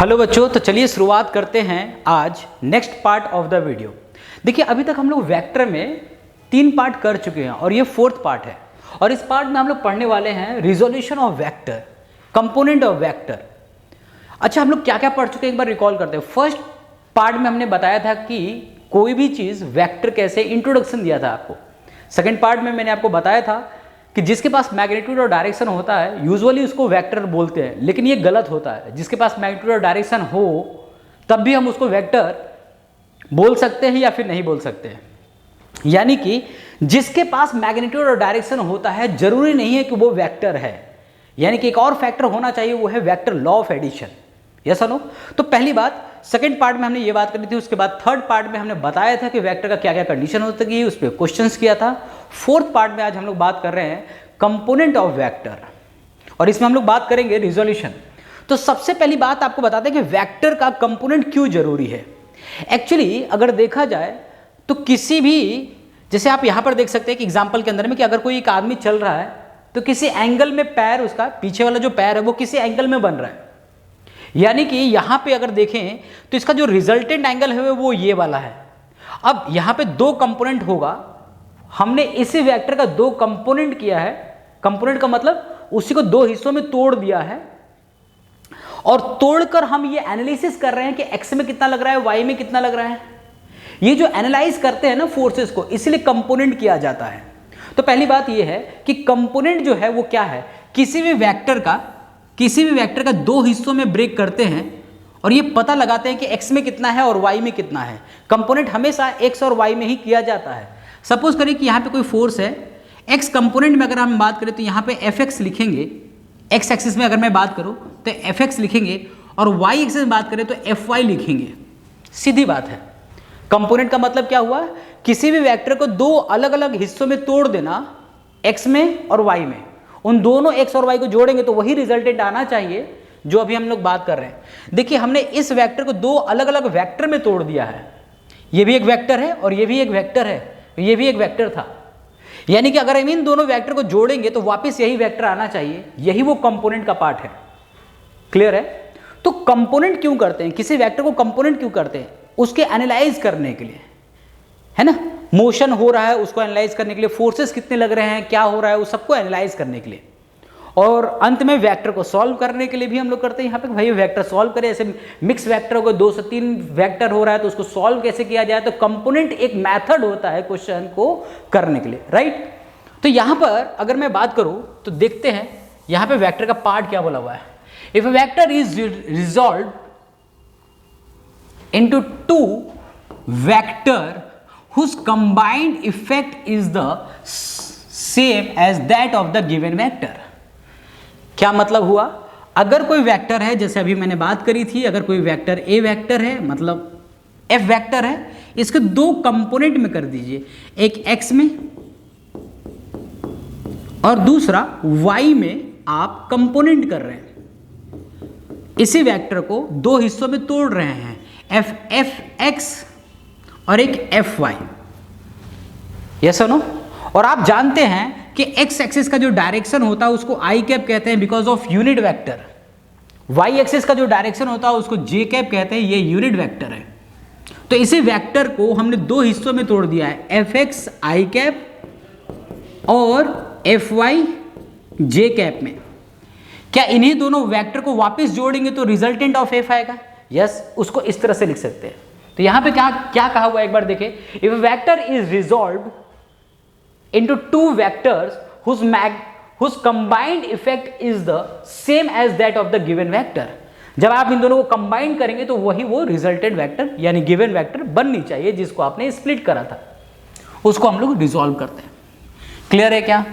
Hello बच्चों, तो चलिए शुरुआत करते हैं आज next part of the video. देखिए, अभी तक हम लोग वेक्टर में 3 पार्ट कर चुके हैं और ये 4th पार्ट है। और इस पार्ट में हम लोग पढ़ने वाले हैं resolution of vector, component of vector. अच्छा, हम लोग क्या क्या पढ़ चुके हैं एक बार रिकॉल करते हैं। फर्स्ट पार्ट में हमने बताया था कि कोई भी चीज़ वेक्टर कैसे, इंट्रोडक्शन दिया था आपको। सेकेंड पार्ट में मैंने आपको बताया था कि जिसके पास मैग्नीट्यूड और डायरेक्शन होता है यूजुअली उसको वेक्टर बोलते हैं, लेकिन ये गलत होता है। जिसके पास मैग्नीट्यूड और डायरेक्शन हो तब भी हम उसको वेक्टर बोल सकते हैं या फिर नहीं बोल सकते हैं। यानी कि जिसके पास मैग्नीट्यूड और डायरेक्शन होता है जरूरी नहीं है कि वो वेक्टर है। यानी कि एक और फैक्टर होना चाहिए, वो है vector law of addition. Yes और नो? तो पहली बात सेकंड पार्ट में हमने ये बात करी थी। उसके बाद थर्ड पार्ट में हमने बताया था कि वेक्टर का क्या क्या कंडीशन होती है, उस पर क्वेश्चंस किया था। फोर्थ पार्ट में आज हम लोग बात कर रहे हैं कंपोनेंट ऑफ वेक्टर, और इसमें हम लोग बात करेंगे रिजोल्यूशन। तो सबसे पहली बात आपको बताते हैं कि वेक्टर का कंपोनेंट क्यों जरूरी है। एक्चुअली अगर देखा जाए तो किसी भी, जैसे आप यहां पर देख सकते हैं कि एग्जाम्पल के अंदर में कि अगर कोई एक आदमी चल रहा है तो किसी एंगल में पैर, उसका पीछे वाला जो पैर है वो किसी एंगल में बन रहा है। यानी कि यहां पे अगर देखें तो इसका जो रिजल्टेंट एंगल है वो ये वाला है। अब यहां पे 2 कंपोनेंट होगा, हमने इसी वेक्टर का 2 कंपोनेंट किया है। कंपोनेंट का मतलब उसी को 2 हिस्सों में तोड़ दिया है, और तोड़कर हम ये एनालिसिस कर रहे हैं कि एक्स में कितना लग रहा है, वाई में कितना लग रहा है। ये जो एनालाइज करते हैं ना फोर्सेस को, इसलिए कंपोनेंट किया जाता है। तो पहली बात ये है कि कंपोनेंट जो है वो क्या है, किसी भी वेक्टर का 2 हिस्सों में ब्रेक करते हैं और ये पता लगाते हैं कि x में कितना है और y में कितना है। कंपोनेंट हमेशा x और y में ही किया जाता है। सपोज करें कि यहाँ पे कोई फोर्स है, x कंपोनेंट में अगर हम बात करें तो यहाँ पे fx लिखेंगे। x एक्सिस में अगर मैं बात करूँ तो fx लिखेंगे, और y एक्सिस में बात करें तो fy लिखेंगे। सीधी बात है। कंपोनेंट का मतलब क्या हुआ, किसी भी वेक्टर को 2 अलग अलग हिस्सों में तोड़ देना, x में और y में। उन दोनों x और y को जोड़ेंगे तो वही रिजल्टेंट आना चाहिए जो अभी हम लोग बात कर रहे हैं। देखिए, हमने इस वेक्टर को 2 अलग अलग वेक्टर में तोड़ दिया है। ये भी एक वेक्टर है और ये भी एक वेक्टर है, ये भी एक वेक्टर था। यानी कि अगर हम इन दोनों वेक्टर को जोड़ेंगे तो वापस यही वेक्टर आना चाहिए। यही वो कंपोनेंट का पार्ट है। क्लियर है? तो कंपोनेंट क्यों करते हैं, किसी वेक्टर को कंपोनेंट क्यों करते हैं? उसके एनालाइज करने के लिए, है ना। मोशन हो रहा है उसको एनालाइज करने के लिए, फोर्सेस कितने लग रहे हैं, क्या हो रहा है, उस सबको एनालाइज करने के लिए, और अंत में वेक्टर को सॉल्व करने के लिए भी हम लोग करते हैं। यहाँ पे भाई वेक्टर सॉल्व करें, ऐसे मिक्स वेक्टर हो गए, 2 से 3 वेक्टर हो रहा है तो उसको सॉल्व कैसे किया जाए। तो कंपोनेंट एक मेथड होता है क्वेश्चन को करने के लिए, राइट। तो यहाँ पर अगर मैं बात करूँ तो देखते हैं यहाँ पे वेक्टर का पार्ट क्या बोला हुआ है। If a vector is resolve into 2 vector whose combined effect is the same as that of the given vector। क्या मतलब हुआ, अगर कोई वेक्टर है, जैसे अभी मैंने बात करी थी, अगर कोई वेक्टर a वेक्टर है, मतलब f वेक्टर है, इसके 2 कंपोनेंट में कर दीजिए, एक x में और दूसरा y में आप कंपोनेंट कर रहे हैं। इसी वेक्टर को 2 हिस्सों में तोड़ रहे हैं, f(x) और एक fy। यस और नो? और आप जानते हैं कि x एक्सिस का जो डायरेक्शन होता है उसको i कैप कहते हैं because of unit vector. y axis का जो डायरेक्शन होता है उसको j कैप कहते हैं, ये यूनिट वेक्टर है। तो इसी वेक्टर को हमने 2 हिस्सों में तोड़ दिया है, fx i कैप और fy j कैप में। क्या इन्हीं दोनों वेक्टर को वापस जोड़ेंगे तो रिजल्टेंट ऑफ f आएगा? यस, उसको इस तरह से लिख सकते हैं। तो यहां पे क्या क्या कहा हुआ है एक बार देखें। If vector is resolve into 2 vectors whose combined effect is the same as that of the given vector। जब आप इन दोनों को कंबाइन करेंगे तो वही वो रिजल्टेंट वेक्टर यानी गिवन वेक्टर बननी चाहिए, जिसको आपने स्प्लिट करा था उसको हम लोग रिजॉल्व करते हैं। क्लियर है क्या?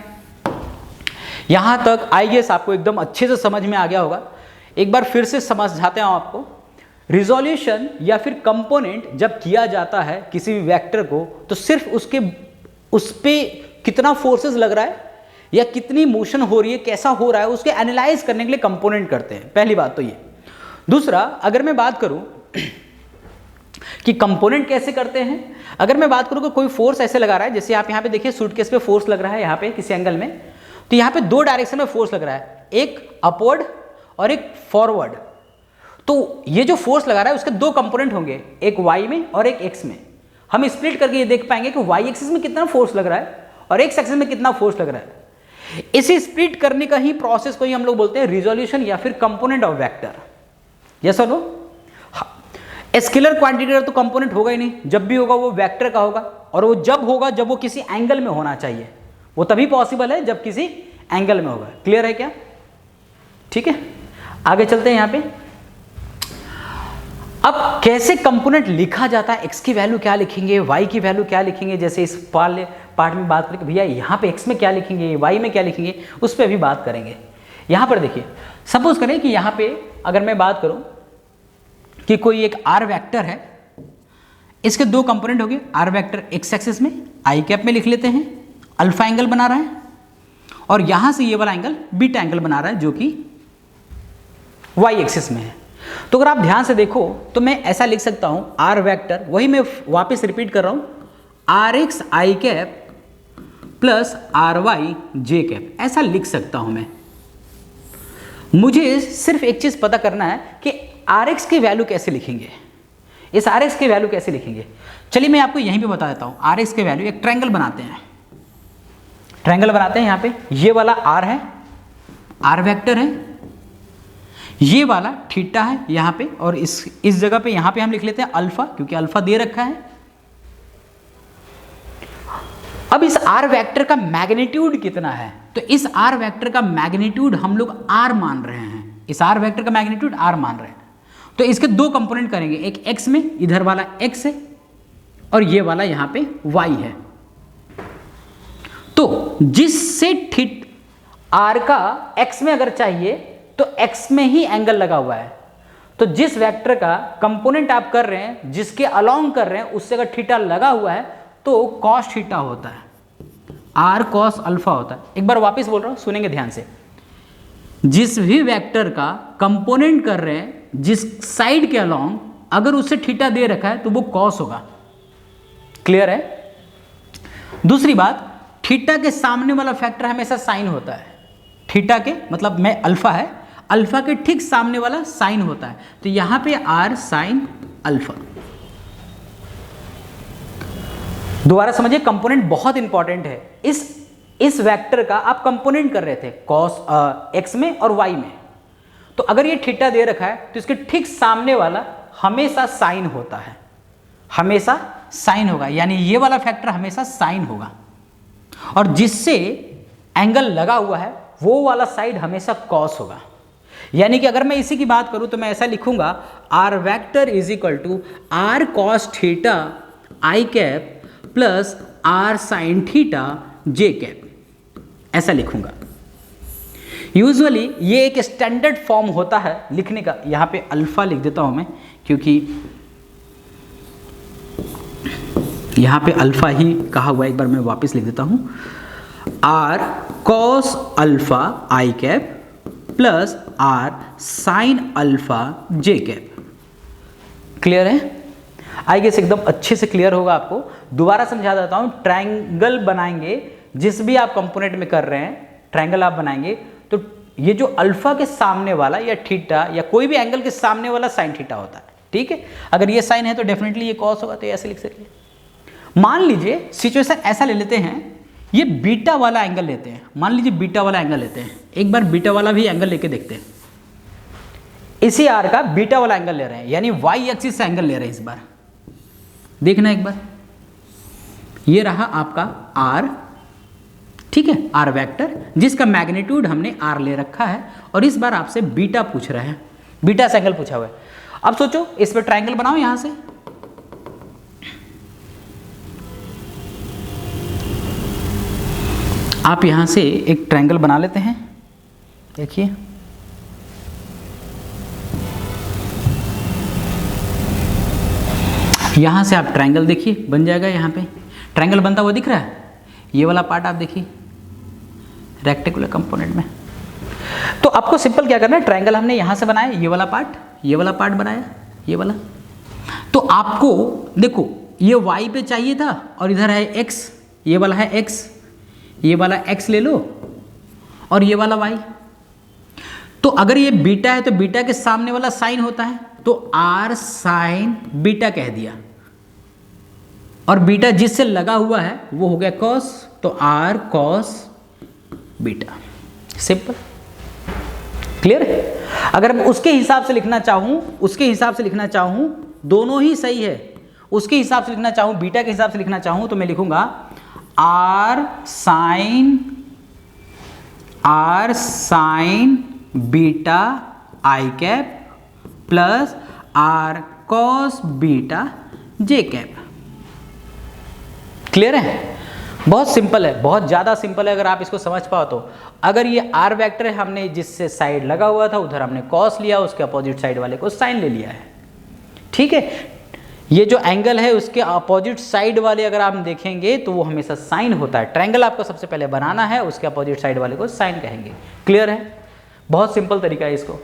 यहां तक आई गेस आपको एकदम अच्छे से समझ में आ गया होगा। एक बार फिर से समझाते हैं आपको। रिजोल्यूशन या फिर कंपोनेंट जब किया जाता है किसी भी वेक्टर को, तो सिर्फ उस पे कितना फोर्सेस लग रहा है या कितनी मोशन हो रही है, कैसा हो रहा है, उसके एनालाइज करने के लिए कंपोनेंट करते हैं। पहली बात तो ये। दूसरा, अगर मैं बात करूं कि कंपोनेंट कैसे करते हैं, अगर मैं बात करूं कि कोई फोर्स ऐसे लगा रहा है, जैसे आप यहां पे देखिए सूटकेस पे फोर्स लग रहा है यहां पे किसी एंगल में, तो यहां पे 2 डायरेक्शन में फोर्स लग रहा है, एक अपवर्ड और एक फॉरवर्ड। तो ये जो फोर्स लगा रहा है उसके दो कंपोनेंट होंगे, एक वाई में और एक एक्स में। हम स्प्लिट करके ये देख पाएंगे कि वाई एक्सिस में कितना फोर्स लग रहा है और एक्स एक्सिस में कितना फोर्स लग रहा है। इसे स्प्लिट करने का ही प्रोसेस को ही हम लोग बोलते हैं रिजोल्यूशन या फिर कंपोनेंट ऑफ वेक्टर। यस और नो? स्केलर क्वांटिटी का तो कंपोनेंट होगा ही नहीं, जब भी होगा वो वेक्टर का होगा, और वो जब होगा जब वो किसी एंगल में होना चाहिए, वो तभी पॉसिबल है जब किसी एंगल में होगा। क्लियर है क्या? ठीक है, आगे चलते हैं यहां पे। अब कैसे कंपोनेंट लिखा जाता है, एक्स की वैल्यू क्या लिखेंगे, वाई की वैल्यू क्या लिखेंगे, जैसे इस पार्ट में बात करें भैया यहाँ पे एक्स में क्या लिखेंगे, वाई में क्या लिखेंगे, उस पर भी बात करेंगे। यहाँ पर देखिए, सपोज करें कि यहाँ पे अगर मैं बात करूँ कि कोई एक आर वेक्टर है, इसके दो कंपोनेंट हो गए, आर वेक्टर एक्स एक्सिस में आई कैप में लिख लेते हैं, अल्फा एंगल बना रहा है, और यहां से ये वाला एंगल बीटा एंगल बना रहा है जो कि वाई एक्सिस में है। तो अगर आप ध्यान से देखो तो मैं ऐसा लिख सकता हूं, आर वेक्टर, वही मैं वापस रिपीट कर रहा हूं, R X I cap plus R Y J cap, ऐसा लिख सकता हूं मैं। मुझे सिर्फ एक चीज पता करना है कि आर एक्स की वैल्यू कैसे लिखेंगे, इस आर एक्स की वैल्यू कैसे लिखेंगे। चलिए मैं आपको यहीं पे बता देता हूं, आर एक्स की वैल्यू, एक ट्रायंगल बनाते हैं, ट्रायंगल बनाते हैं। यहाँ पे ये वाला आर है, आर वेक्टर है, ये वाला थीटा है यहाँ पे, और इस जगह पे यहाँ पे हम लिख लेते हैं अल्फा, क्योंकि अल्फा दे रखा है। अब इस आर वेक्टर का मैग्नीट्यूड कितना है, तो इस आर वेक्टर का मैग्नीट्यूड हम लोग आर मान रहे हैं, इस आर वेक्टर का मैग्नीट्यूड आर मान रहे हैं। तो इसके दो कंपोनेंट करेंगे, एक एक्स में, इधर वाला एक्स है, और ये वाला यहाँ पे वाई है। तो जिससे आर का एक्स में अगर चाहिए तो एक्स में ही एंगल लगा हुआ है, तो जिस वेक्टर का कंपोनेंट आप कर रहे हैं, जिसके अलोंग कर रहे हैं, उससे अगर थीटा लगा हुआ है तो कॉस थीटा होता है, आर कॉस अल्फा होता है। एक बार वापस बोल रहा हूं, सुनेंगे ध्यान से। जिस भी वेक्टर का कंपोनेंट कर रहे हैं, जिस साइड के अलोंग, अगर उससे थीटा दे रखा है तो वो कॉस होगा। क्लियर है? दूसरी बात, थीटा के सामने वाला फैक्टर हमेशा साइन होता है, थीटा के मतलब में अल्फा है, अल्फा के ठीक सामने वाला साइन होता है, तो यहां पे आर साइन अल्फा। दोबारा समझिए, कंपोनेंट बहुत इंपॉर्टेंट है। इस वेक्टर का आप कंपोनेंट कर रहे थे कॉस एक्स में और वाई में, तो अगर ये थीटा दे रखा है तो इसके ठीक सामने वाला हमेशा साइन होता है, हमेशा साइन होगा, यानी ये वाला फैक्टर हमेशा साइन होगा, और जिससे एंगल लगा हुआ है वो वाला साइड हमेशा कॉस होगा। यानी कि अगर मैं इसी की बात करूं तो मैं ऐसा लिखूंगा, R vector is equal to R cos theta I cap plus R sine theta J cap, ऐसा लिखूंगा। यूजुअली ये एक स्टैंडर्ड फॉर्म होता है लिखने का। यहां पे अल्फा लिख देता हूं मैं, क्योंकि यहां पे अल्फा ही कहा हुआ है। एक बार मैं वापस लिख देता हूं, R cos alpha I cap plus R sine alpha J cap. Clear है? आई गेस एकदम अच्छे से क्लियर होगा आपको। दोबारा समझा देता हूं, ट्रायंगल बनाएंगे, जिस भी आप कंपोनेंट में कर रहे हैं ट्रायंगल आप बनाएंगे, तो ये जो अल्फा के सामने वाला या थीटा या कोई भी एंगल के सामने वाला साइन थीटा होता है। ठीक है, अगर ये साइन है तो डेफिनेटली ये कॉस होगा, तो ऐसे लिख सकते हैं। मान लीजिए सिचुएशन ऐसा ले लेते हैं, ये बीटा वाला एंगल लेते हैं, मान लीजिए बीटा वाला एंगल लेते हैं। एक बार बीटा वाला भी एंगल लेके देखते हैं। इसी आर का बीटा वाला एंगल ले रहे हैं, यानी वाई एक्सिस से एंगल ले रहे हैं। इस बार देखना एक बार, ये रहा आपका आर, ठीक है, आर वेक्टर, जिसका मैग्नीट्यूड हमने आर ले रखा है, और इस बार आपसे बीटा पूछ रहे हैं, बीटा से एंगल पूछा हुआ है। अब सोचो इस पर ट्रायंगल बनाओ। यहां से आप यहां से एक ट्रायंगल बना लेते हैं। देखिए यहां से आप ट्रायंगल देखिए बन जाएगा। यहां पे ट्रायंगल बनता हुआ दिख रहा है, ये वाला पार्ट आप देखिए रेक्टेंगुलर कंपोनेंट में। तो आपको सिंपल क्या करना है, ट्रायंगल हमने यहां से बनाया, ये वाला पार्ट बनाया, ये वाला। तो आपको देखो ये y पे चाहिए था, और इधर है x, ये वाला है x, ये वाला x ले लो, और ये वाला y। तो अगर ये बीटा है तो बीटा के सामने वाला साइन होता है, तो r साइन बीटा कह दिया, और बीटा जिससे लगा हुआ है वो हो गया कॉस, तो r cos beta. Simple, clear है। अगर मैं उसके हिसाब से लिखना चाहूं, दोनों ही सही है, उसके हिसाब से लिखना चाहूं, बीटा के हिसाब से लिखना चाहूं, तो मैं लिखूंगा r sine beta I cap plus r cos beta J cap. Clear है, बहुत सिंपल है, बहुत ज़्यादा सिंपल है अगर आप इसको समझ पाओ तो। अगर ये r वेक्टर है, हमने जिससे साइड लगा हुआ था उधर हमने कॉस लिया, उसके अपोजिट साइड वाले को साइन ले लिया है, ठीक है। ये जो एंगल है उसके अपोजिट साइड वाले अगर आप देखेंगे तो वो हमेशा साइन होता है। ट्रायंगल आपको सबसे पहले बनाना है, उसके अपोजिट साइड वाले को साइन कहेंगे। क्लियर है, बहुत सिंपल तरीका है इसको।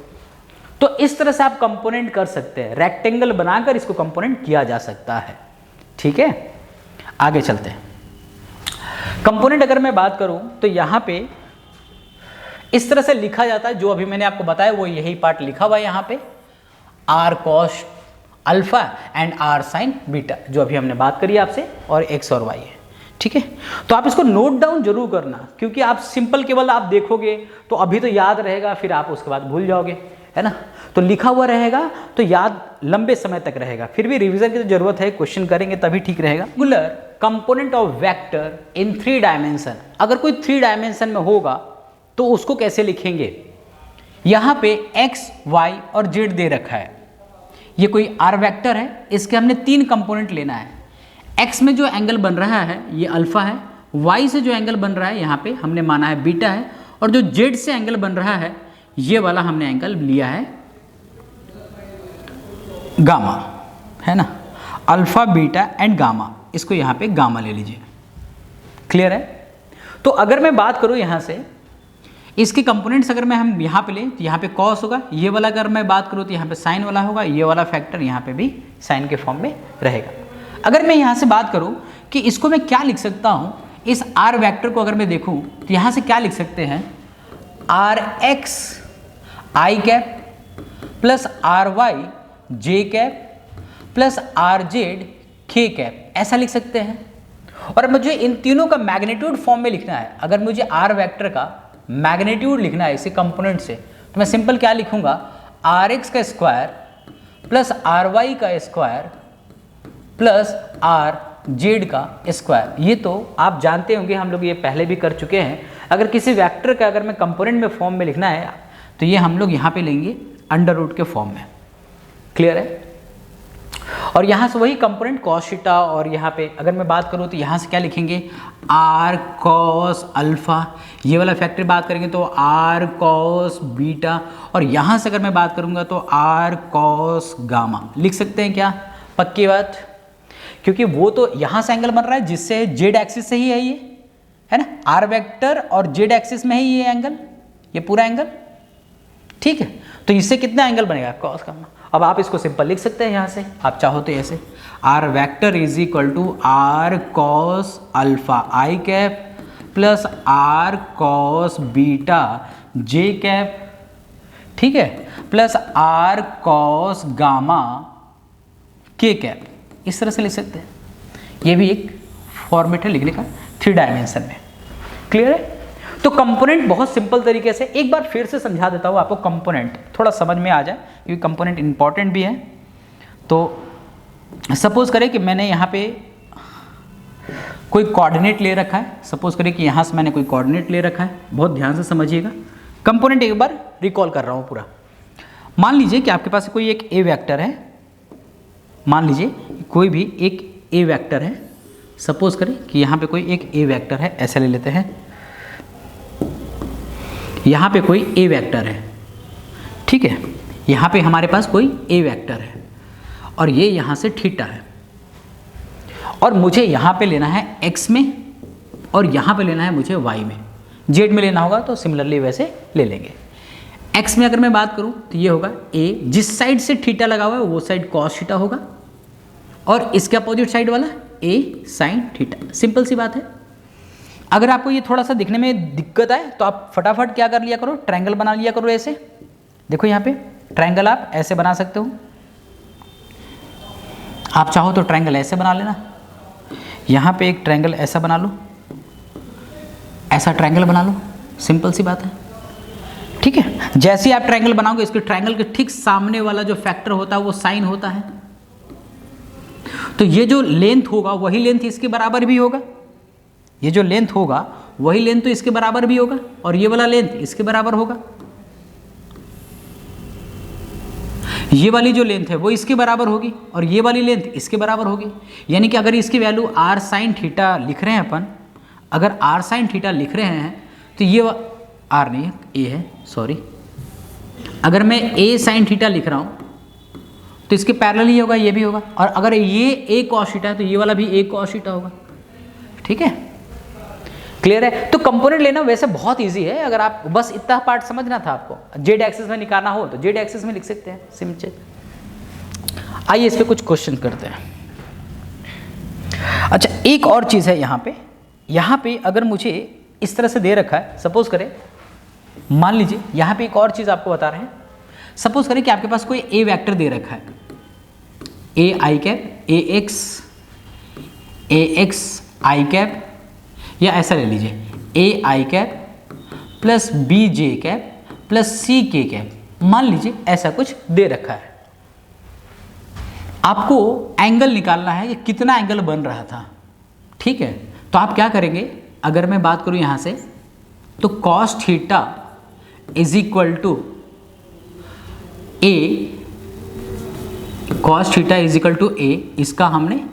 तो इस तरह से आप कंपोनेंट कर सकते हैं, रेक्टेंगल बनाकर इसको कंपोनेंट किया जा सकता है, ठीक है। आगे चलते हैं। कंपोनेंट अगर मैं बात करूं तो यहां पे इस तरह से लिखा जाता है, जो अभी मैंने आपको बताया वो यही पार्ट लिखा हुआ है यहां पे, r cos alpha and r sine beta, जो अभी हमने बात करी आपसे, और x और y है, ठीक है। तो आप इसको नोट डाउन जरूर करना, क्योंकि आप सिंपल केवल आप देखोगे तो अभी तो याद रहेगा, फिर आप उसके बाद भूल जाओगे, है ना। तो लिखा हुआ रहेगा तो याद लंबे समय तक रहेगा, फिर भी रिवीजन की तो जरूरत है, क्वेश्चन करेंगे तभी ठीक रहेगा। Rectangular component of vector in 3 dimension, अगर कोई 3 डायमेंशन में होगा तो उसको कैसे लिखेंगे। यहाँ पे x, y और z दे रखा है, ये कोई r वेक्टर है, इसके हमने 3 कंपोनेंट लेना है। x में जो एंगल बन रहा है ये अल्फा है, y से जो एंगल बन रहा है यहाँ पे हमने माना है बीटा है, और जो z से एंगल बन रहा है ये वाला हमने एंगल लिया है गामा, है ना। अल्फा बीटा एंड गामा, इसको यहाँ पे गामा ले लीजिए। क्लियर है। तो अगर मैं बात करूँ यहाँ से इसके कंपोनेंट्स, अगर मैं हम यहाँ पे लें तो यहाँ पे कॉस होगा, ये वाला अगर मैं बात करूँ तो यहाँ पे साइन वाला होगा, ये वाला फैक्टर यहाँ पे भी साइन के फॉर्म में रहेगा। अगर मैं यहाँ से बात करूँ कि इसको मैं क्या लिख सकता हूँ, इस r वेक्टर को अगर मैं देखूँ तो यहाँ से क्या लिख सकते हैं, R X I cap plus R Y J cap plus R Z K cap, ऐसा लिख सकते हैं। और मुझे इन तीनों का मैग्नीट्यूड फॉर्म में लिखना है। अगर मुझे आर वेक्टर का मैग्नीट्यूड लिखना है इसी कंपोनेंट से, तो मैं सिंपल क्या लिखूंगा, आर एक्स का स्क्वायर प्लस आर वाई का स्क्वायर प्लस आर जेड का स्क्वायर। ये तो आप जानते होंगे, हम लोग ये पहले भी कर चुके हैं। अगर किसी वेक्टर का अगर मैं कंपोनेंट में फॉर्म में लिखना है तो ये हम लोग यहाँ पे लेंगे अंडर रूट के फॉर्म में। क्लियर है। और यहाँ से वही कंपोनेंट कॉस थीटा, और यहाँ पे अगर मैं बात करूँ तो यहाँ से क्या लिखेंगे, आर कॉस अल्फा, ये वाला फैक्टर बात करेंगे तो आर कॉस बीटा, और यहाँ से अगर मैं बात करूँगा तो आर कॉस गामा लिख सकते हैं। क्या पक्की बात, क्योंकि वो तो यहाँ से एंगल बन रहा है जिससे जेड एक्सिस से ही है ये, है ना। आर वेक्टर और जेड एक्सिस में ही ये एंगल, ये पूरा एंगल, ठीक है। तो इससे कितना एंगल बनेगा, कॉस गामा। अब आप इसको सिंपल लिख सकते हैं यहाँ से, आप चाहो तो ऐसे, R vector is equal to R cos alpha I cap plus R cos beta J cap, ठीक है, plus R cos gamma K cap. इस तरह से लिख सकते हैं। ये भी एक फॉर्मेट है लिखने का 3 डायमेंशन में। क्लियर है। तो कंपोनेंट बहुत सिंपल तरीके से एक बार फिर से समझा देता हूँ आपको, कंपोनेंट थोड़ा समझ में आ जाए क्योंकि कंपोनेंट इंपॉर्टेंट भी है। तो सपोज करें कि मैंने यहाँ पे कोई कोऑर्डिनेट ले रखा है, सपोज करें कि यहाँ से मैंने कोई कोऑर्डिनेट ले रखा है, बहुत ध्यान से समझिएगा। कंपोनेंट एक बार रिकॉल कर रहा हूँ पूरा। मान लीजिए कि आपके पास कोई एक ए वेक्टर है, मान लीजिए कोई भी एक ए वेक्टर है, सपोज करें कि यहाँ पे कोई एक ए वेक्टर है, ऐसे ले लेते हैं। यहाँ पे कोई ए वेक्टर है, ठीक है, यहाँ पे हमारे पास कोई ए वेक्टर है और ये यहाँ से थीटा है, और मुझे यहाँ पे लेना है x में और यहाँ पे लेना है मुझे y में। z में लेना होगा तो सिमिलरली वैसे ले लेंगे। x में अगर मैं बात करूँ तो ये होगा a, जिस साइड से थीटा लगा हुआ है वो साइड cos थीटा होगा, और इसके अपोजिट साइड वाला a sin थीटा। सिंपल सी बात है। अगर आपको ये थोड़ा सा दिखने में दिक्कत आए तो आप फटाफट क्या कर लिया करो, ट्रायंगल बना लिया करो ऐसे। देखो यहाँ पे ट्रायंगल आप ऐसे बना सकते हो, आप चाहो तो ट्रायंगल ऐसे बना लेना, यहाँ पे एक ट्रायंगल ऐसा बना लो, ऐसा ट्रायंगल बना लो, सिंपल सी बात है। ठीक है, जैसे ही आप ट्रायंगल बनाओगे इसके ट्रायंगल के ठीक सामने वाला जो फैक्टर होता है वो साइन होता है, तो ये जो लेंथ होगा वही लेंथ इसके बराबर भी होगा, ये जो लेंथ होगा वही लेंथ तो इसके बराबर भी होगा, और ये वाला लेंथ इसके बराबर होगा, ये वाली जो लेंथ है वो इसके बराबर होगी और ये वाली लेंथ इसके बराबर होगी। यानी कि अगर इसकी वैल्यू r sin थीटा लिख रहे हैं अपन, अगर r sin थीटा लिख रहे हैं तो ये r नहीं है, a है, सॉरी। अगर मैं a sin थीटा लिख रहा हूँ तो इसके पैरेलल ही होगा, ये भी होगा, और अगर ये a cos थीटा है तो ये वाला भी a cos थीटा होगा। ठीक है, क्लियर है। तो कंपोनेंट लेना वैसे बहुत इजी है, अगर आप बस इतना पार्ट समझना था आपको, जेड एक्सिस में निकालना हो तो जेड एक्सिस में लिख सकते हैं, सिंपल। आइए इस पे कुछ क्वेश्चन करते हैं। अच्छा, एक और चीज़ है यहाँ पे अगर मुझे इस तरह से दे रखा है, सपोज करें, मान लीजिए यहाँ पे एक और चीज़ आपको बता रहे हैं, सपोज करें कि आपके पास कोई ए वेक्टर दे रखा है, A I cap, A X I cap, या ऐसा ले लीजिए A I cap plus B J cap plus C K cap, मान लीजिए ऐसा कुछ दे रखा है। आपको एंगल निकालना है कि कितना एंगल बन रहा था। ठीक है, तो आप क्या करेंगे, अगर मैं बात करूं यहां से तो cos theta is equal to A, cos theta is equal to A, इसका हमने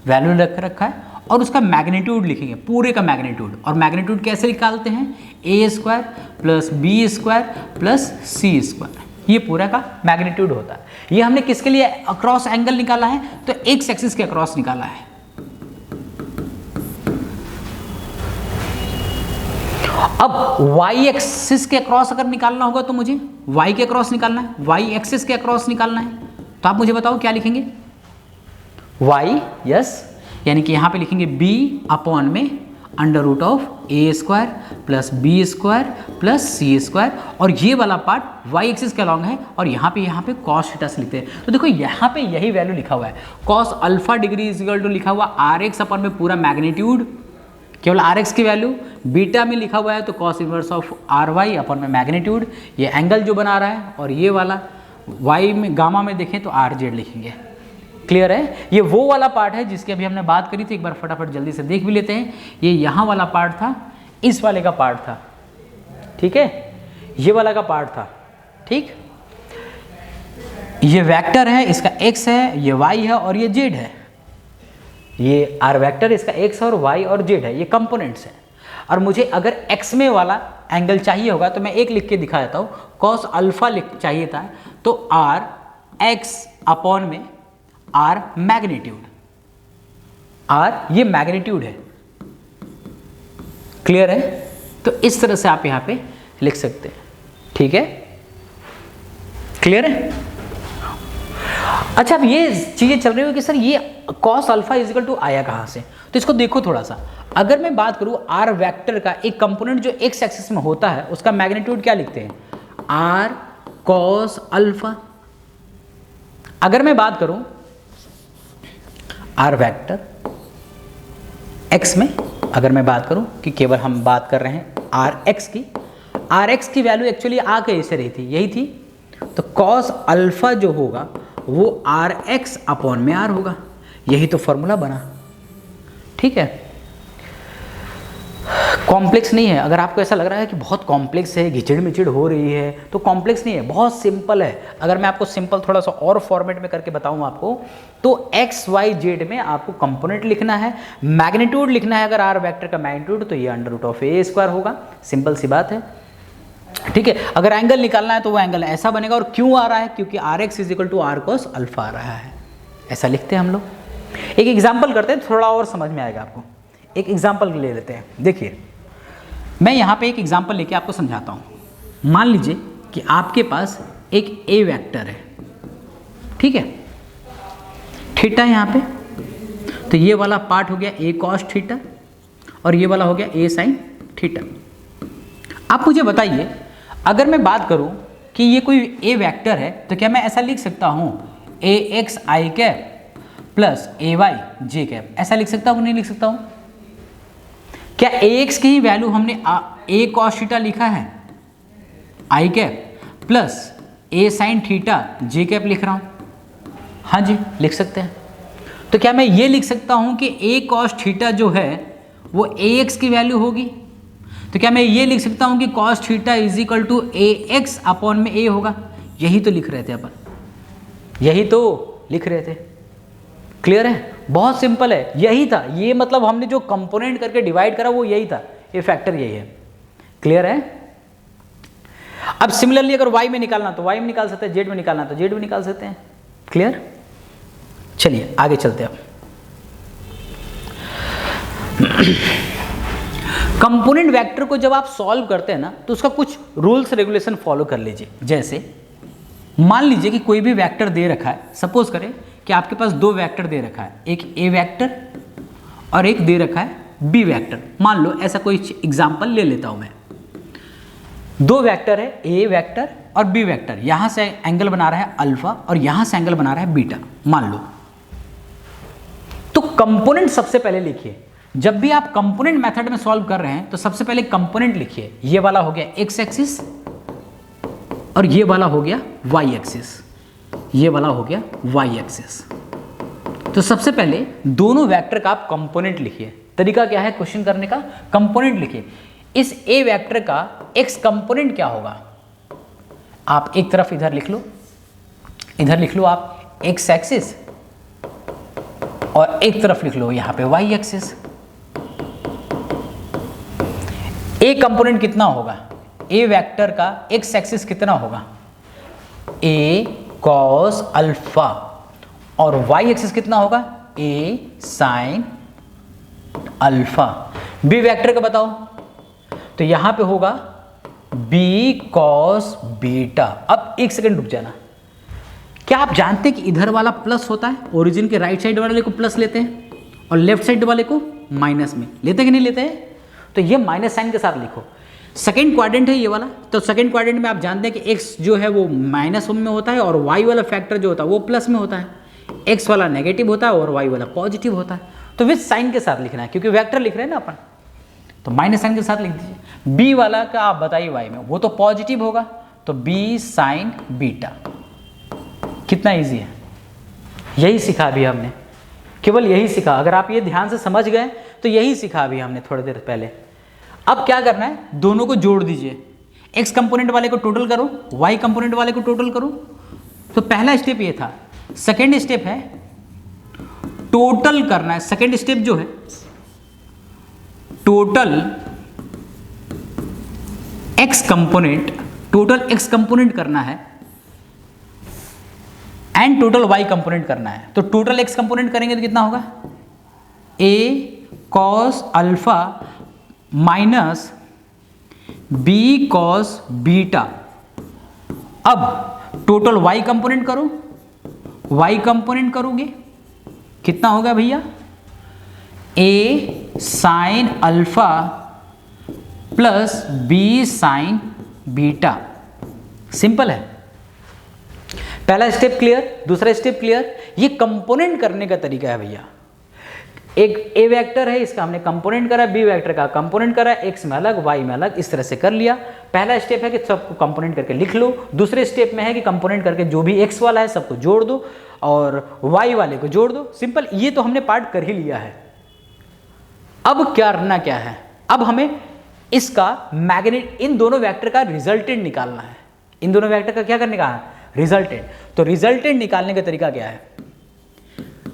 वैल्यू रख रखा है और उसका मैग्नीट्यूड लिखेंगे, पूरे का मैग्नीट्यूड। और मैग्नीट्यूड कैसे निकालते हैं, A square plus B square plus C square, ये पूरा का मैग्नीट्यूड होता है। ये हमने किसके लिए अक्रॉस एंगल निकाला है, तो एक्स एक्सिस के अक्रॉस निकाला है। अब वाई एक्सिस के अक्रॉस अगर निकालना होगा तो मुझे वाई के अक्रॉस निकालना है, वाई एक्सिस के अक्रॉस निकालना है, तो आप मुझे बताओ क्या लिखेंगे, वाई, यस, यानी कि यहाँ पे लिखेंगे b अपॉन में under root of A square plus B square plus C square, और ये वाला पार्ट y एक्सिस के अलॉन्ग है, और यहाँ पे कॉस थीटा से लिखते हैं। तो देखो यहाँ पे यही वैल्यू लिखा हुआ है, cos alpha degree is equal to लिखा हुआ आर एक्स अपॉन में पूरा मैग्नीट्यूड, केवल आर एक्स की वैल्यू, बीटा में लिखा हुआ है तो cos inverse of R Y upon में मैग्नीट्यूड, ये एंगल जो बना रहा है, और ये वाला y में गामा में देखें तो आर जेड लिखेंगे। क्लियर है, ये वो वाला पार्ट है जिसकी अभी हमने बात करी थी, एक बार फटाफट जल्दी से देख भी लेते हैं। ये यहाँ वाला पार्ट था, इस वाले का पार्ट था, ठीक है, ये वाला का पार्ट था। ठीक, ये वेक्टर है, इसका x है, ये y है और ये z है, ये r वेक्टर, इसका x और y और z है, ये कंपोनेंट्स हैं। और मुझे अगर x में वाला एंगल चाहिए होगा तो मैं एक लिख के दिखा देता हूँ, कॉस अल्फा चाहिए था तो r x अपॉन में r मैग्नीट्यूड, r ये मैग्नीट्यूड है। क्लियर है, तो इस तरह से आप यहाँ पे लिख सकते हैं। ठीक है, क्लियर है। अच्छा, अब ये चीजें चल रही हो कि सर ये कॉस अल्फा इजिकल टू आया कहाँ से, तो इसको देखो थोड़ा सा। अगर मैं बात करूँ आर वेक्टर का एक कंपोनेंट जो एक्स एक्सिस में होता है उसका मैग्नीट्यूड क्या लिखते हैं, आर कॉस अल्फा। अगर मैं बात करूं आर वेक्टर एक्स में, अगर मैं बात करूं कि केवल हम बात कर रहे हैं आर एक्स की वैल्यू एक्चुअली आ कैसे रही थी, यही थी, तो कॉस अल्फा जो होगा वो आर एक्स अपॉन में आर होगा, यही तो फॉर्मूला बना। ठीक है, कॉम्प्लेक्स नहीं है। अगर आपको ऐसा लग रहा है कि बहुत कॉम्प्लेक्स है, घिचड़ मिचड़ हो रही है, तो कॉम्प्लेक्स नहीं है, बहुत सिंपल है। अगर मैं आपको सिंपल थोड़ा सा और फॉर्मेट में करके बताऊं आपको, तो एक्स वाई जेड में आपको कंपोनेंट लिखना है, मैग्नीट्यूड लिखना है। अगर आर वेक्टर का मैग्नीट्यूड तो ये under root of A square होगा, सिंपल सी बात है। ठीक है, अगर एंगल निकालना है तो वो एंगल ऐसा बनेगा, और क्यों आ रहा है, क्योंकि R X is equal to R cos alpha आ रहा है, ऐसा लिखते हैं हम लोग। एक एग्जाम्पल करते हैं, थोड़ा और समझ में आएगा आपको। एक एग्जाम्पल ले लेते हैं। देखिए, मैं यहाँ पे एक एग्जाम्पल लेके आपको समझाता हूँ। मान लीजिए कि आपके पास एक ए वेक्टर है, ठीक है, थीटा यहाँ पे, तो ये वाला पार्ट हो गया ए कॉस थीटा, और ये वाला हो गया ए साइन थीटा। आप मुझे बताइए, अगर मैं बात करूं कि ये कोई ए वेक्टर है तो क्या मैं ऐसा लिख सकता हूं ए X I cap plus A Y J cap, ऐसा लिख सकता हूं कि नहीं लिख सकता हूं? क्या ए एक्स की ही वैल्यू हमने ए कॉस थीटा लिखा है आई कैप प्लस ए साइन थीटा जे कैप लिख रहा हूं? हाँ जी लिख सकते हैं। तो क्या मैं ये लिख सकता हूं कि ए कॉस थीटा जो है वो ए एक्स की वैल्यू होगी? तो क्या मैं ये लिख सकता हूं कि cos theta is equal to A X upon में ए होगा? यही तो लिख रहे थे अपन, यही तो लिख रहे थे। क्लियर है? बहुत सिंपल है, यही था ये, मतलब हमने जो कंपोनेंट करके डिवाइड करा वो यही था, ये फैक्टर यही है। क्लियर है? अब सिमिलरली अगर y में निकालना तो y में निकाल सकते हैं, z में निकालना तो z में निकाल सकते हैं। क्लियर? चलिए आगे चलते हैं। कंपोनेंट वेक्टर को जब आप सॉल्व करते हैं ना तो उसका कुछ रूल्स रेगुलेशन फॉलो कर लीजिए। जैसे मान लीजिए कि कोई भी वेक्टर दे रखा है, सपोज करें कि आपके पास दो वेक्टर दे रखा है, एक ए वेक्टर और एक दे रखा है बी वेक्टर। मान लो ऐसा कोई एग्जांपल ले लेता हूं मैं, दो वेक्टर है ए वेक्टर और बी वेक्टर, यहां से एंगल बना रहा है अल्फा और यहां से एंगल बना रहा है बीटा, मान लो। तो कंपोनेंट सबसे पहले लिखिए, जब भी आप कंपोनेंट मेथड में सॉल्व कर रहे हैं तो सबसे पहले कंपोनेंट लिखिए। ये वाला हो गया एक्स एक्सिस और ये वाला हो गया वाई एक्सिस, ये वाला हो गया वाई एक्सिस। तो सबसे पहले दोनों वेक्टर का आप कंपोनेंट लिखिए। तरीका क्या है क्वेश्चन करने का? कंपोनेंट लिखिए। इस ए वेक्टर का एक्स कंपोनेंट क्या होगा? आप एक तरफ इधर लिख लो, इधर लिख लो आप एक्स एक्सिस और एक तरफ लिख लो यहां पे वाई एक्सिस। ए कंपोनेंट कितना होगा? ए वेक्टर का एक्स एक्सिस कितना होगा? ए कॉस अल्फा और वाई एक्सिस कितना होगा? ए साइन अल्फा। बी वेक्टर का बताओ, तो यहां पे होगा बी कॉस बीटा। अब एक सेकंड रुक जाना, क्या आप जानते हैं कि इधर वाला प्लस होता है? ओरिजिन के राइट साइड वाले को प्लस लेते हैं और लेफ्ट साइड वाले को माइनस में लेते हैं कि नहीं लेते हैं? तो ये माइनस साइन के साथ लिखो। सेकेंड क्वाड्रेंट है ये वाला, तो सेकेंड क्वाड्रेंट में आप जानते हैं कि एक्स जो है वो माइनस में होता है और वाई वाला फैक्टर जो होता है वो प्लस में होता है। एक्स वाला नेगेटिव होता है और वाई वाला पॉजिटिव होता है। तो विथ साइन के साथ लिखना है क्योंकि वेक्टर लिख रहे हैं ना अपन, तो माइनस साइन के साथ लिख दीजिए। बी वाला का आप बताइए वाई में, वो तो पॉजिटिव होगा, तो बी साइन बीटा। कितना इजी है, यही सिखा अभी हमने, केवल यही सिखा। अगर आप ये ध्यान से समझ गए तो यही सिखा अभी हमने थोड़ी देर पहले। अब क्या करना है, दोनों को जोड़ दीजिए। एक्स कंपोनेंट वाले को टोटल करो, वाई कंपोनेंट वाले को टोटल करो। तो पहला स्टेप ये था। सेकेंड स्टेप है टोटल करना है। सेकेंड स्टेप जो है total x component, total x component करना है एंड टोटल वाई कंपोनेंट करना है। तो टोटल एक्स कंपोनेंट करेंगे तो कितना होगा? A cos alpha minus B cos beta. अब टोटल वाई कंपोनेंट करो, वाई कंपोनेंट करोगे कितना होगा भैया? A sine alpha plus B sine beta. Simple है। पहला स्टेप क्लियर, दूसरा स्टेप क्लियर। ये कंपोनेंट करने का तरीका है भैया। एक ए वेक्टर है, इसका हमने कंपोनेंट करा, बी वेक्टर का कंपोनेंट करा, एक्स में अलग वाई में अलग, इस तरह से कर लिया। पहला स्टेप है कि सबको कंपोनेंट करके लिख लो। दूसरे स्टेप में है कि कंपोनेंट करके जो भी एक्स वाला है सबको जोड़ दो और वाई वाले को जोड़ दो। सिंपल, ये तो हमने पार्ट कर ही लिया है। अब क्या करना क्या है? अब हमें इसका मैग्नेट, इन दोनों वेक्टर का रिजल्टेंट निकालना है। इन दोनों वेक्टर का क्या करने का है? रिजल्टेंट। तो रिजल्टेंट निकालने का तरीका क्या है?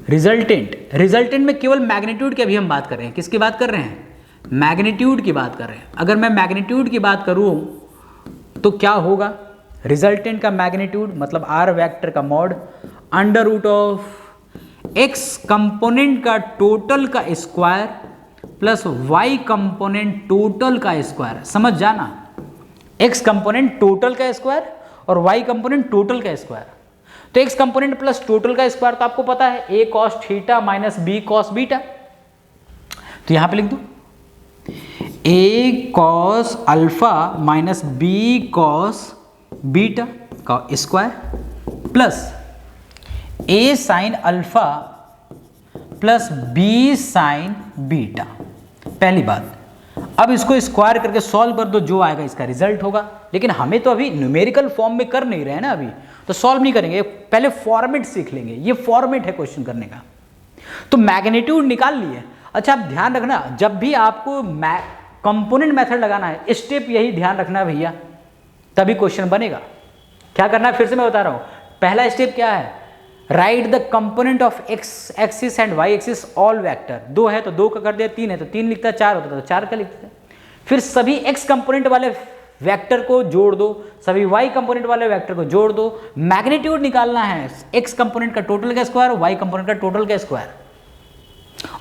रिजल्टेंट में केवल मैग्नीट्यूड की अभी हम बात कर रहे हैं। किसकी बात कर रहे हैं? मैग्नीट्यूड की बात कर रहे हैं। अगर मैं मैग्नीट्यूड की बात करूं तो क्या होगा? रिजल्टेंट का मैग्नीट्यूड मतलब आर वेक्टर का mod under root of X component का टोटल का square plus Y component total का स्क्वायर। समझ जाना, एक्स कंपोनेंट टोटल का स्क्वायर और वाई कंपोनेंट टोटल का स्क्वायर। तो एक्स कंपोनेंट प्लस टोटल का स्क्वायर तो आपको पता है A cos theta minus B cos beta. तो यहां पे लिख दो A cos alpha minus B cos beta का स्क्वायर प्लस ए sine alpha plus B sine beta. पहली बात, अब इसको स्क्वायर करके सॉल्व कर दो, जो आएगा इसका रिजल्ट होगा। लेकिन हमें तो अभी न्यूमेरिकल फॉर्म में कर नहीं रहे हैं ना, अभी तो सॉल्व नहीं करेंगे, पहले फॉर्मेट सीख लेंगे। ये फॉर्मेट है क्वेश्चन करने का। तो मैग्नीट्यूड निकाल लिए। अच्छा, आप ध्यान रखना, जब भी आपको कंपोनेंट मेथड लगाना है, स्टेप यही ध्यान रखना है भैया, तभी क्वेश्चन बनेगा। क्या करना है, फिर से मैं बता रहा हूं। पहला स्टेप क्या है, write the component of X axis and Y axis all vector. 2 है तो 2 का कर दिया, 3 है तो 3 लिखता है, 4 होता है तो 4 का लिखता है। फिर सभी एक्स कंपोनेंट वाले वेक्टर को जोड़ दो, सभी वाई कंपोनेंट वाले वेक्टर को जोड़ दो। मैग्नीट्यूड निकालना है एक्स कंपोनेंट का टोटल का स्क्वायर, वाई कंपोनेंट का टोटल का स्क्वायर।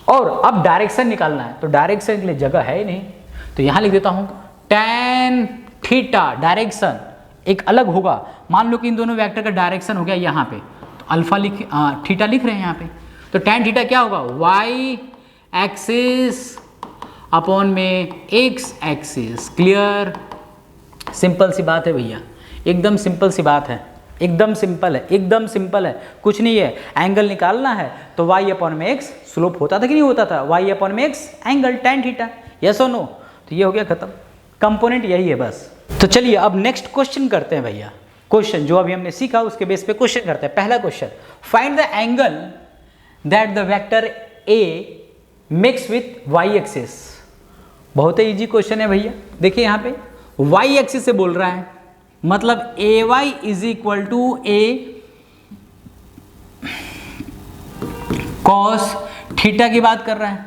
और अब डायरेक्शन निकालना है, तो डायरेक्शन के लिए जगह है ही नहीं, तो यहां लिख देता हूं tan थीटा। डायरेक्शन एक अलग होगा, मान लो कि इन दोनों वेक्टर का डायरेक्शन हो गया यहाँ पे, तो अल्फा थीटा लिख रहे हैं यहाँ पे, तो tan थीटा क्या होगा, वाई एक्सिस अपॉन में एक्स एक्सिस। क्लियर, सिंपल सी बात है भैया, एकदम सिंपल सी बात है, एकदम सिंपल है, एकदम सिंपल है, कुछ नहीं है। एंगल निकालना है तो y अपॉन में x, स्लोप होता था कि नहीं होता था, y अपॉन में x angle tan theta, yes और नो। तो ये हो गया खत्म, कंपोनेंट यही है बस। तो चलिए अब नेक्स्ट क्वेश्चन करते हैं भैया। क्वेश्चन जो अभी हमने सीखा उसके बेस पे क्वेश्चन करते हैं। पहला question, find the angle that the vector a makes with y axis. बहुत ही इजी क्वेश्चन है भैया। देखिए यहाँ पे y एक्सिस से बोल रहा है, मतलब ay is equal to a cos theta की बात कर रहा है,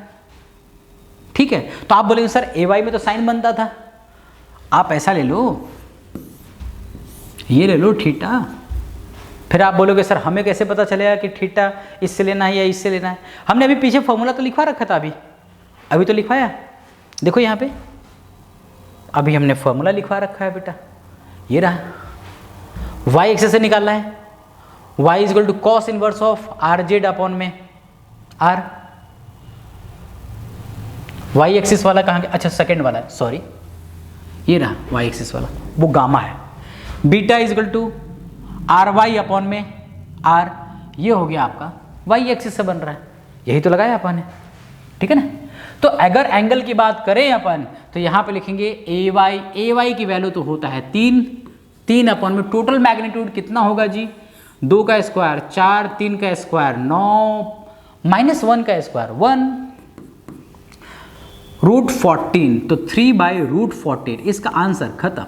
ठीक है। तो आप बोलेंगे सर ay में तो साइन बनता था, आप ऐसा ले लो, ये ले लो थीटा। फिर आप बोलोगे सर हमें कैसे पता चलेगा कि थीटा इससे लेना है या इससे लेना है। हमने अभी पीछे फॉर्मूला तो लिखवा रखा था, अभी तो लिखवाया, देखो यहाँ पे अभी हमने फॉर्मूला लिखवा रखा है बेटा, ये रहा। y एक्सिस से निकालना है, y is equal to cos inverse of R Z upon में आर। y एक्सिस वाला कहाँ गया, अच्छा सेकेंड वाला है, सॉरी, ये रहा y एक्सिस वाला, वो गामा है। Beta is equal to R Y upon में आर, ये हो गया आपका y एक्सिस से बन रहा है, यही तो लगाया अपन ने, ठीक है ना। तो अगर एंगल की बात करें अपन, तो यहाँ पे लिखेंगे ay की वैल्यू तो होता है 3 अपॉन में टोटल मैग्नीट्यूड कितना होगा जी, 2 का स्क्वायर 4, 3 का स्क्वायर 9 माइनस 1 का स्क्वायर 1 रूट 14, तो 3/√14 इसका आंसर खत्म।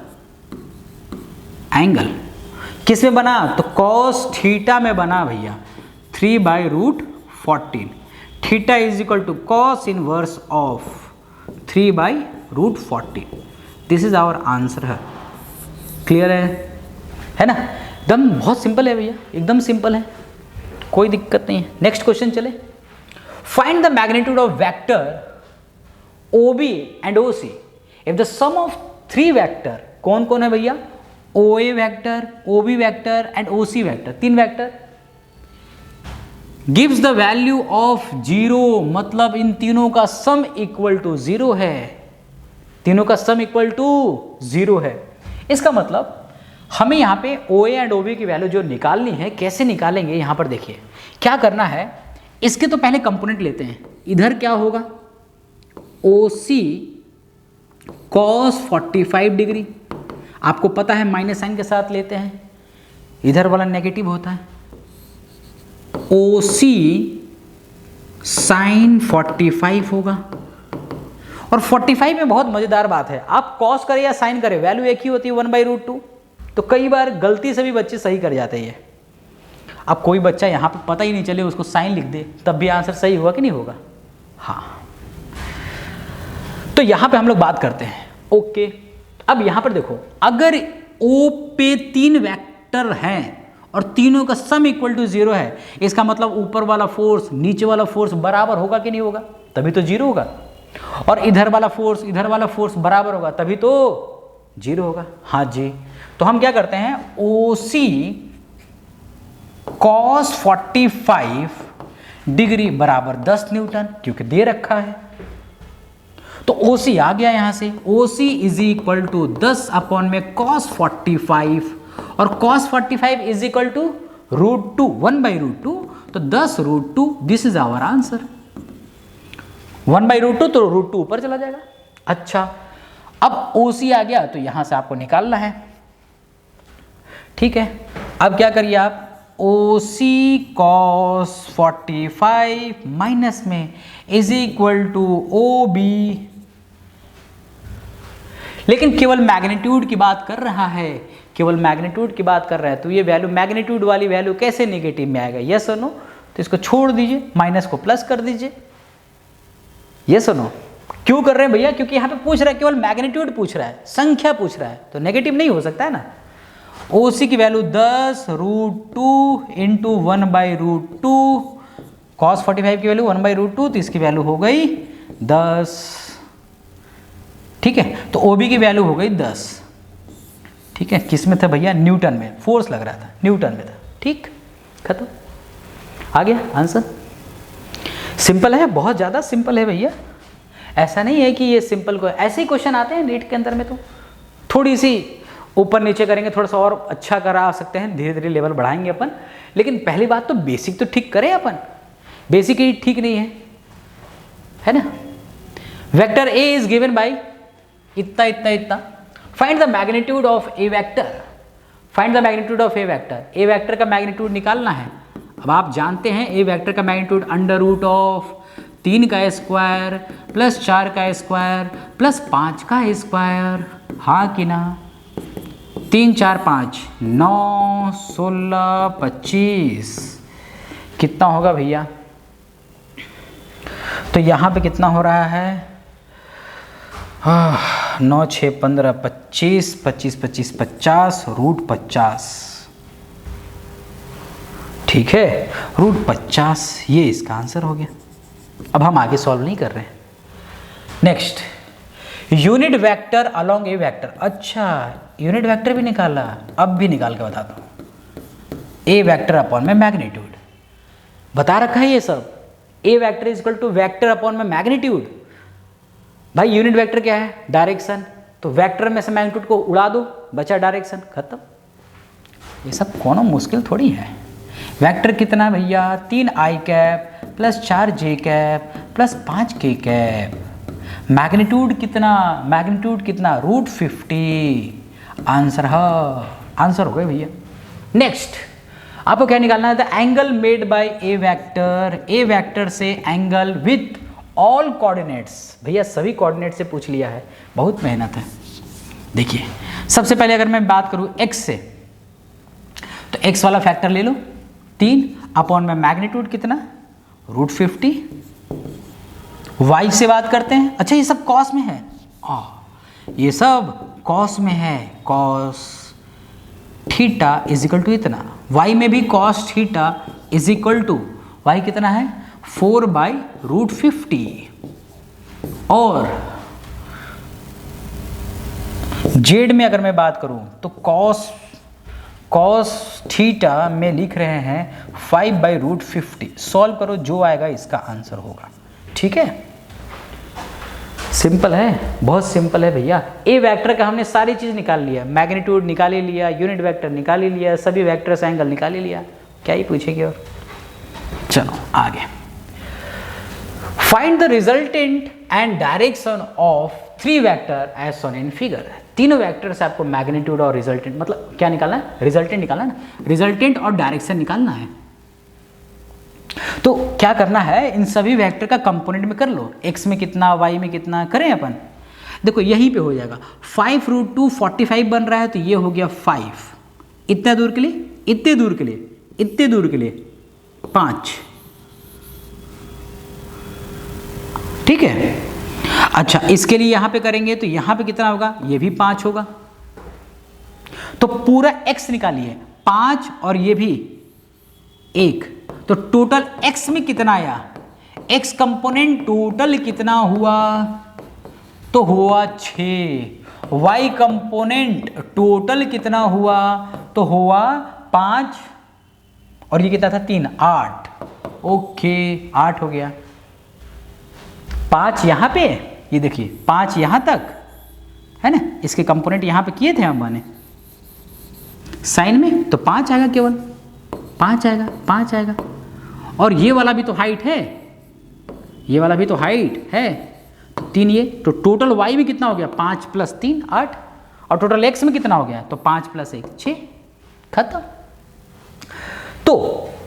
एंगल किस में बना, तो कॉस थीटा में बना भैया, 3/√14। Theta is equal to cos inverse of 3/√14। This is our answer है। क्लियर है ना, एकदम बहुत सिंपल है भैया, एकदम सिंपल है, कोई दिक्कत नहीं है। नेक्स्ट क्वेश्चन चले, find the magnitude of vector OB and OC if the sum of 3 vector, कौन कौन है भैया, OA vector, OB vector and OC vector, 3 vector, gives the value of 0, मतलब इन तीनों का सम इक्वल टू 0 है, तीनों का सम इक्वल टू 0 है। इसका मतलब हमें यहाँ पे OA एंड OB की वैल्यू जो निकालनी है, कैसे निकालेंगे, यहाँ पर देखिए क्या करना है। इसके तो पहले कंपोनेंट लेते हैं, इधर क्या होगा, OC cos 45 डिग्री, आपको पता है माइनस साइन के साथ लेते हैं, इधर वाला नेगेटिव होता है। OC sin 45 होगा, और 45 में बहुत मजेदार बात है, आप cos करें या साइन करें वैल्यू एक ही होती है 1/√2। तो कई बार गलती से भी बच्चे सही कर जाते हैं। अब कोई बच्चा यहाँ पे पता ही नहीं चले उसको साइन लिख दे, तब भी आंसर सही होगा कि नहीं होगा, हाँ। तो यहाँ पे हम लोग बात करते हैं, ओके। अब यहाँ पर देखो, अगर O पे 3 वेक्टर हैं और तीनों का सम इक्वल टू 0 है, इसका मतलब ऊपर वाला फोर्स नीचे वाला फोर्स बराबर होगा कि नहीं होगा, तभी तो 0 होगा। और इधर वाला फोर्स बराबर होगा, तभी तो 0 होगा, हाँ जी। तो हम क्या करते हैं, OC cos 45 डिग्री बराबर 10 न्यूटन, क्योंकि दे रखा है। तो OC आ गया यहां से, OC is equal to 10 upon में cos 45 और cos 45 इज इक्वल टू √2 1/√2, तो 10√2 दिस इज आवर आंसर। 1/√2 तो √2 ऊपर चला जाएगा। अच्छा, अब OC आ गया तो यहां से आपको निकालना है, ठीक है। अब क्या करिए आप, OC cos 45 माइनस में इज इक्वल टू OB, लेकिन केवल मैग्नीट्यूड की बात कर रहा है, केवल मैग्नीट्यूड की बात कर रहा है, तो ये वैल्यू मैग्नीट्यूड वाली वैल्यू कैसे नेगेटिव में आएगा, यस और नो? तो इसको छोड़ दीजिए, माइनस को प्लस कर दीजिए, यस और नो? क्यों कर रहे हैं भैया? क्योंकि यहाँ पे पूछ रहा है, केवल मैग्नीट्यूड पूछ रहा है, संख्या पूछ रहा है, तो नेगेटिव नहीं हो सकता है ना। OC की वैल्यू 10√2 इंटू 1/√2, cos 45 की वैल्यू 1/√2, तो इसकी वैल्यू हो गई 10, ठीक है। तो OB की वैल्यू हो गई 10, ठीक है। किस में था भैया? न्यूटन में, फोर्स लग रहा था, न्यूटन में था, ठीक, खत्म, आ गया आंसर। सिंपल है, बहुत ज़्यादा सिंपल है भैया, ऐसा नहीं है कि ये सिंपल को, ऐसे ही क्वेश्चन आते हैं नीट के अंदर में, तो थोड़ी सी ऊपर नीचे करेंगे, थोड़ा सा और अच्छा करा सकते हैं, धीरे धीरे लेवल बढ़ाएंगे अपन, लेकिन पहली बात तो बेसिक तो ठीक करें अपन, बेसिक ही ठीक नहीं है ना। Vector A is given by इतना इतना इतना, find the magnitude of A vector, find the magnitude of A vector, A vector का मैग्नीट्यूड निकालना है। अब आप जानते हैं ए वेक्टर का मैग्नीट्यूड √3 का स्क्वायर प्लस 4 का स्क्वायर प्लस 5 का स्क्वायर, हाँ कि ना? 3 4 5 9 16 25 कितना होगा भैया? तो यहाँ पे कितना हो रहा है? 9 6 15 25 25 25 50 √50, ठीक है, √50, ये इसका आंसर हो गया। अब हम आगे सॉल्व नहीं कर रहे हैं। Next, unit vector along A vector. अच्छा, यूनिट वेक्टर भी निकाला, अब भी निकाल के बताता हूँ। ए वेक्टर अपॉन में मैग्नीट्यूड बता रखा है ये सब, A vector is equal to vector upon में मैग्नीट्यूड। भाई यूनिट वेक्टर क्या है? डायरेक्शन, तो वेक्टर में से मैग्नीट्यूड को उड़ा दो, बचा डायरेक्शन, खत्म। ये सब कोनो मुश्किल थोड़ी है। वेक्टर कितना भैया? 3i cap plus 4j cap plus 5k cap. Magnitude कितना? मैग्नीट्यूड कितना? √50। आंसर आंसर हो गया भैया। नेक्स्ट आपको क्या निकालना है? The angle made by A vector, A vector से एंगल विथ ऑल कोऑर्डिनेट्स। भैया सभी कोऑर्डिनेट से पूछ लिया है, बहुत मेहनत है। देखिए सबसे पहले अगर मैं बात करूं x से, तो x वाला फैक्टर ले लो 3 अपॉन में मैग्नीट्यूड कितना? √50। y से बात करते हैं। अच्छा ये सब कॉस में है, ये सब कॉस में है, cos theta is equal to इतना। y में भी cos theta is equal to, y कितना है? 4/√50। और z में अगर मैं बात करूं तो कॉस थीटा में लिख रहे हैं 5/√50। सॉल्व करो, जो आएगा इसका आंसर होगा, ठीक है। सिंपल है, बहुत सिंपल है भैया। ए वेक्टर का हमने सारी चीज निकाल लिया, मैग्नीट्यूड निकाल ही लिया, यूनिट वेक्टर निकाल ही लिया, सभी वेक्टर से एंगल निकाल ही लिया, क्या ही पूछेगी। और चलो आगे, find the resultant and direction of 3 vector as shown in figure. तीनों वेक्टर से आपको मैग्नीट्यूड और रिजल्टेंट, मतलब क्या निकालना है? रिजल्टेंट निकालना है ना, रिजल्टेंट और डायरेक्शन निकालना है। तो क्या करना है? इन सभी वेक्टर का कंपोनेंट में कर लो, x में कितना, y में कितना, करें अपन। देखो यहीं पे हो जाएगा, 5√2 45 बन रहा है, तो ये हो गया 5, इतना दूर के लिए, इतने दूर के लिए, इतने दूर के लिए 5, ठीक है। अच्छा इसके लिए यहां पे करेंगे तो यहां पे कितना होगा? ये भी 5 होगा। तो पूरा x निकालिए, 5 और ये भी 1, तो टोटल x में कितना आया? x कंपोनेंट टोटल कितना हुआ? तो हुआ 6। y कंपोनेंट टोटल कितना हुआ? तो हुआ 5, और ये कितना था? 3, 8। ओके 8 हो गया। 5 यहां पे, ये देखिए 5 यहाँ तक है ना, इसके कंपोनेंट यहाँ पे किए थे हम ने साइन में, तो 5 आएगा, केवल 5 आएगा, 5 आएगा। और ये वाला भी तो हाइट है, ये वाला भी तो हाइट है, तो 3 ये, तो टोटल y भी कितना हो गया 5 + 3 8, और टोटल x में कितना हो गया, तो 5 + 1 6, खत्म। तो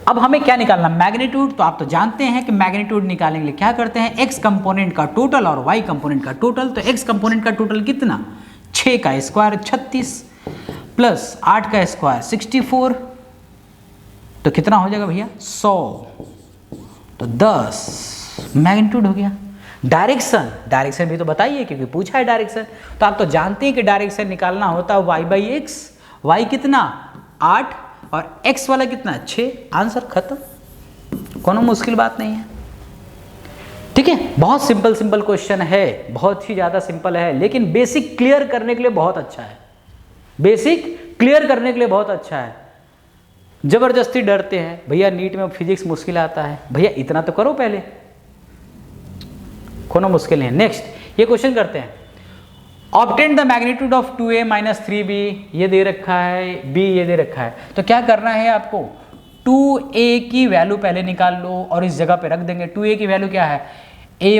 अब हमें क्या निकालना, मैग्नीट्यूड। तो आप तो जानते हैं कि मैग्नीट्यूड निकालने के लिए क्या करते हैं, x कंपोनेंट का टोटल और y कंपोनेंट का टोटल। तो x कंपोनेंट का टोटल कितना, 6 का स्क्वायर 36 प्लस 8 का स्क्वायर 64, तो कितना हो जाएगा भैया 100, तो 10 मैग्नीट्यूड हो गया। डायरेक्शन, डायरेक्शन भी तो बताइए क्योंकि पूछा है डायरेक्शन। तो आप तो जानते हैं कि डायरेक्शन निकालना होता है y/x, y कितना 8 और x वाला कितना 6, आंसर खत्म, कोनो मुश्किल बात नहीं है। ठीक है, बहुत सिंपल क्वेश्चन है, बहुत ही ज़्यादा सिंपल है, लेकिन बेसिक क्लियर करने के लिए बहुत अच्छा है, बेसिक क्लियर करने के लिए बहुत अच्छा है। जबरदस्ती डरते हैं भैया नीट में फिजिक्स मुश्किल आता है, भैया इतना तो करो पहले, कोनो मुश्किल नहीं। नेक्स्ट ये क्वेश्चन करते हैं, obtain the magnitude of 2a - 3b, ये दे रखा है, b ये दे रखा है, तो क्या करना है आपको, 2a की वैल्यू पहले निकाल लो और इस जगह पे रख देंगे। 2a की वैल्यू क्या है, a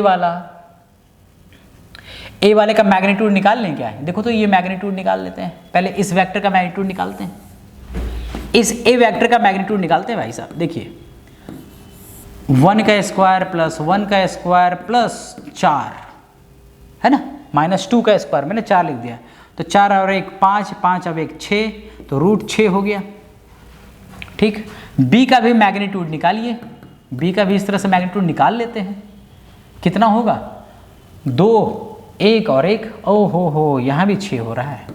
वाले का मैग्नीट्यूड निकाल लें क्या है, देखो तो ये मैग्नीट्यूड निकाल लेते हैं, पहले इस वेक्टर का मैग्नीट्यूड निकालते हैं, इस a वेक्टर का मैग्नीट्यूड निकालते हैं भाई साहब। देखिए 1 का स्क्वायर प्लस 1 का स्क्वायर प्लस 4 है ना, -2 का स्क्वायर, मैंने 4 लिख दिया, तो 4 और 1 5, 5 अब 1 6, तो √6 हो गया। ठीक, b का भी मैग्नीट्यूड निकालिए, b का भी इस तरह से मैग्नीट्यूड निकाल लेते हैं, कितना होगा 2 1 और 1, ओ हो यहाँ भी 6 हो रहा है,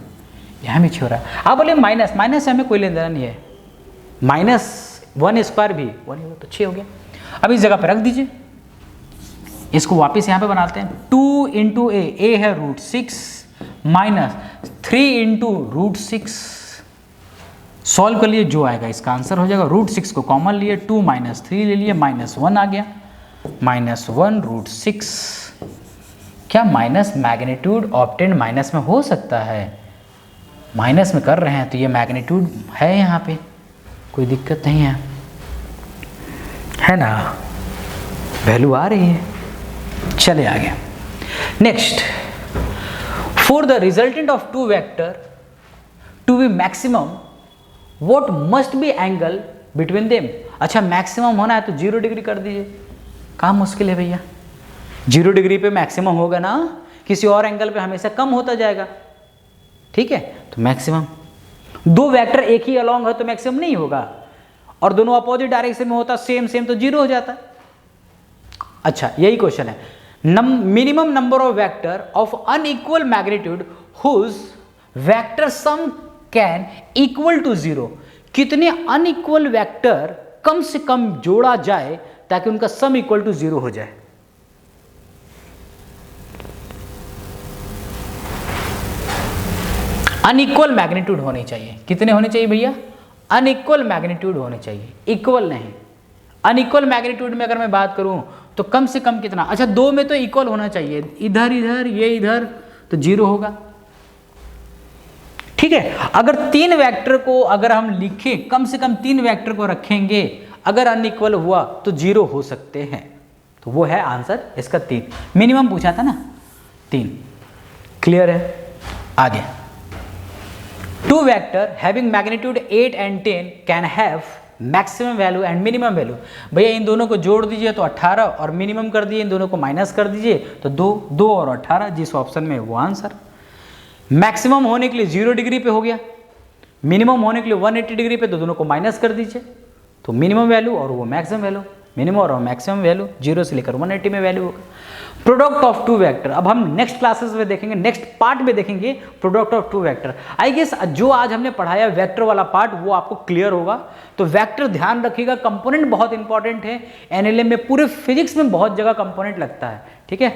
यहाँ भी 6 हो रहा है। आप बोले माइनस से हमें कोई लेना देना नहीं है, -1 स्क्वायर भी 1 होगा तो 6 हो गया। अब इस जगह पर रख दीजिए, इसको वापस यहाँ पे बनाते हैं, 2 × a है √6 -3 × √6, सॉल्व कर लिए, जो आएगा इसका आंसर हो जाएगा। √6 को कॉमन लिए, 2 - 3 ले लिए, -1 आ गया, -1 √6। क्या माइनस मैग्नीट्यूड ऑब्टेन माइनस में हो सकता है, माइनस में कर रहे हैं तो ये मैग्नीट्यूड है, यहाँ पे कोई दिक्कत नहीं है ना, वैल्यू आ रही है। चले आगे, next, for the resultant of 2 vector to be maximum what must be angle between them. अच्छा मैक्सिमम होना है तो 0 डिग्री कर दीजिए, कहाँ मुश्किल है भैया, 0 डिग्री पे मैक्सिमम होगा ना, किसी और एंगल पे हमेशा कम होता जाएगा। ठीक है, तो मैक्सिमम, 2 वेक्टर एक ही अलॉन्ग है तो मैक्सिमम नहीं होगा, और दोनों अपोजिट डायरेक्शन में होता सेम तो 0 हो जाता। अच्छा यही क्वेश्चन है, minimum number of vector of unequal magnitude whose vector sum can equal to 0। कितने अनइक्वल वेक्टर कम से कम जोड़ा जाए ताकि उनका सम इक्वल टू 0 हो जाए। अनइक्वल मैग्नीट्यूड होनी चाहिए, कितने होने चाहिए भैया, अनइक्वल मैग्नीट्यूड होने चाहिए, इक्वल नहीं। अनइक्वल मैग्नीट्यूड में अगर मैं बात करूं तो कम से कम कितना, अच्छा 2 में तो इक्वल होना चाहिए, इधर ये इधर, तो 0 होगा। ठीक है, अगर 3 वेक्टर को अगर हम लिखें, कम से कम 3 वेक्टर को रखेंगे, अगर अनइक्वल हुआ तो 0 हो सकते हैं, तो वो है आंसर इसका 3। मिनिमम पूछा था ना 3, क्लियर है। आगे, 2 vector having magnitude 8 and 10 can have maximum value and minimum value. भैया इन दोनों को जोड़ दीजिए तो 18, और मिनिमम कर दीजिए, इन दोनों को माइनस कर दीजिए तो 2 और 18, जिस ऑप्शन में वो आंसर। मैक्सिमम होने के लिए 0 डिग्री पे हो गया, मिनिमम होने के लिए 180 डिग्री पे, तो दोनों को माइनस कर दीजिए तो मिनिमम वैल्यू और वो मैक्सिमम वैल्यू, मिनिमम और मैक्सिमम वैल्यू 0 से लेकर 180 में वैल्यू होगा। प्रोडक्ट ऑफ 2 वेक्टर, अब हम नेक्स्ट क्लासेस में देखेंगे, नेक्स्ट पार्ट में देखेंगे product of 2 vector. I guess जो आज हमने पढ़ाया वेक्टर वाला पार्ट वो आपको क्लियर होगा। तो वेक्टर ध्यान रखिएगा, कंपोनेंट बहुत इंपॉर्टेंट है, एनएलएम में पूरे फिजिक्स में बहुत जगह कंपोनेंट लगता है। ठीक है।